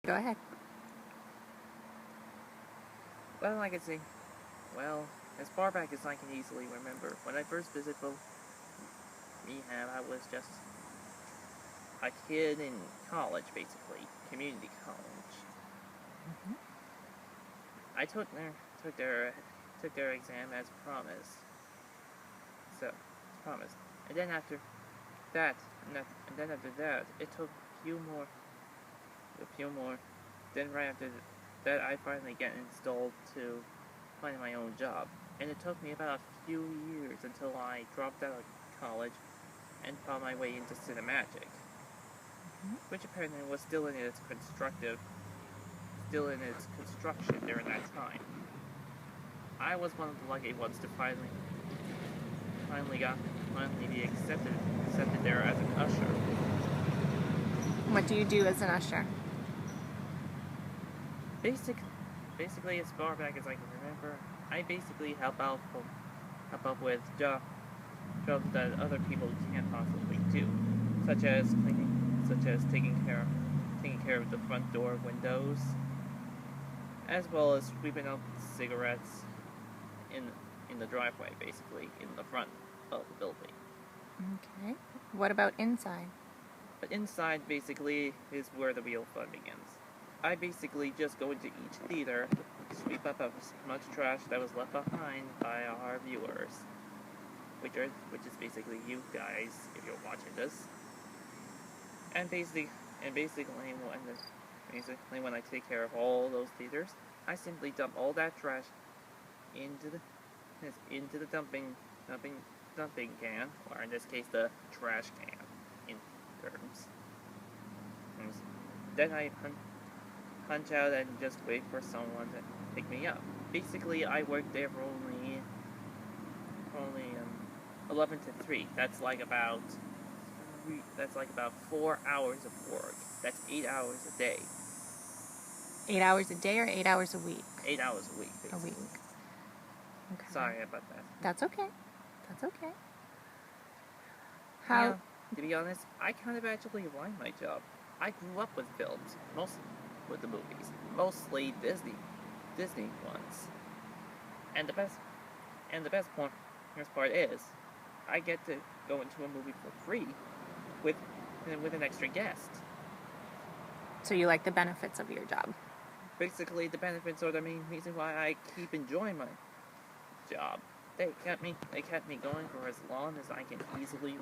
Go ahead. Well, I can say, well, as far back as I can easily remember, when I first visited both rehab, I was just a kid in college, basically, community college. Mm-hmm. I took their exam as promised. So, promised. And then after that, it took a few more. Then right after that, I finally get installed to find my own job. And it took me about a few years until I dropped out of college and found my way into Cinemagic, which apparently was still in its construction during that time. I was one of the lucky ones to finally be accepted there as an usher. What do you do as an usher? Basically, as far back as I can remember, I basically help out with jobs that other people can't possibly do, such as taking care of the front door windows, as well as sweeping up cigarettes in the driveway, basically in the front of the building. Okay. What about inside? But inside, basically, is where the real fun begins. I basically just go into each theater, sweep up as much trash that was left behind by our viewers, which is basically you guys if you're watching this. And basically when I take care of all those theaters, I simply dump all that trash into the dumping can, or in this case the trash can in terms. And then I punch out and just wait for someone to pick me up. Basically, I worked there for only 11 to 3. That's like about 4 hours of work. That's 8 hours a day. 8 hours a day or 8 hours a week? 8 hours a week, basically. A week. Okay. Sorry about that. That's okay. That's okay. How? Yeah, to be honest, I kind of actually like my job. I grew up with films, mostly with the movies, mostly Disney ones. And the best part is, I get to go into a movie for free with an extra guest. So you like the benefits of your job? Basically, the benefits are the main reason why I keep enjoying my job. They kept me going for as long as I can easily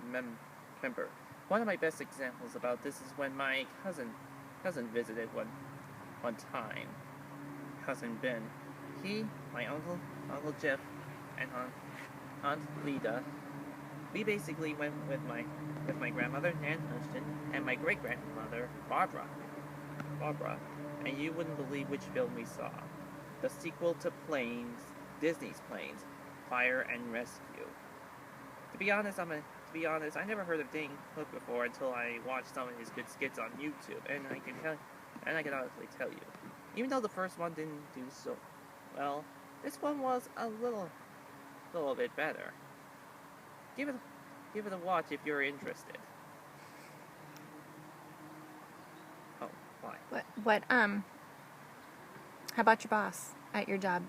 remember. One of my best examples about this is when my cousin visited one time. Cousin Ben. He, my Uncle Jeff, and Aunt Lida. We basically went with my grandmother, Nan Hushton, and my great-grandmother, Barbara. And you wouldn't believe which film we saw. The sequel to Disney's Planes, Fire and Rescue. To be honest, I never heard of Dane Cook before until I watched some of his good skits on YouTube, and I can honestly tell you, even though the first one didn't do so well, this one was a little bit better. Give it a watch if you're interested. Oh, why? How about your boss at your job?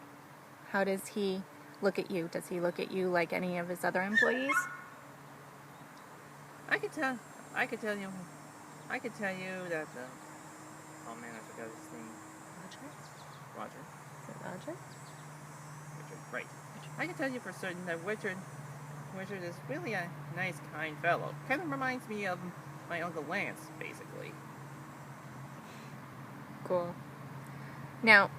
How does he look at you? Does he look at you like any of his other employees? I could tell you that, oh man, I forgot his name. Roger? Is it Roger? Richard, right. I can tell you for certain that Richard is really a nice, kind fellow. Kind of reminds me of my Uncle Lance, basically. Cool. Now,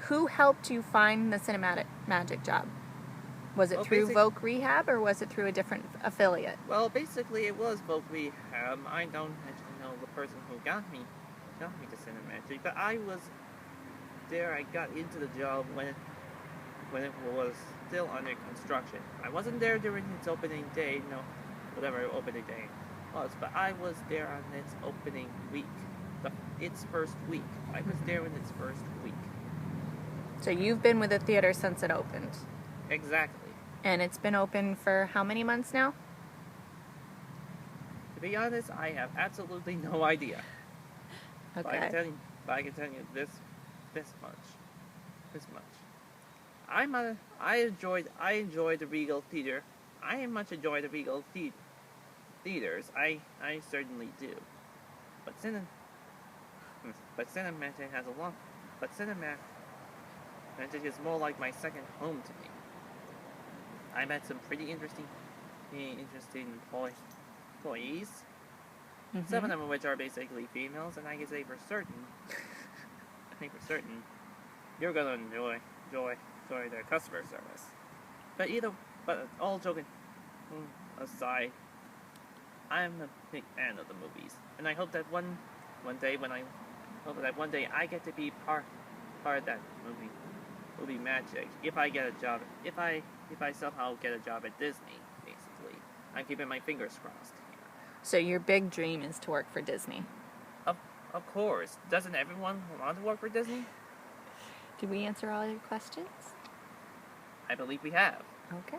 who helped you find the Cinemagic job? Was it through Voc Rehab or was it through a different affiliate? Well, basically it was Voc Rehab. I don't actually know the person who got me to Cinemagic, but I was there. I got into the job when it was still under construction. I wasn't there during its opening day, whatever opening day was, but I was there on its opening week. Its first week. I was there in its first week. So you've been with the theater since it opened? Exactly. And it's been open for how many months now? To be honest, I have absolutely no idea. But I can Okay. tell you, this much, this much. I enjoy the Regal Theater. I much enjoy the Regal theaters. I certainly do. But Cinematic has a lot. But Cinematic is more like my second home to me. I met some pretty interesting employees. Some of them of which are basically females, and I can say for certain, you're gonna enjoy their customer service. But all joking aside, I'm a big fan of the movies, and I hope that one day I get to be part of that movie magic. If I get a job, if I somehow get a job at Disney, basically, I'm keeping my fingers crossed. So your big dream is to work for Disney. Of course, doesn't everyone want to work for Disney? Did we answer all your questions? I believe we have. Okay.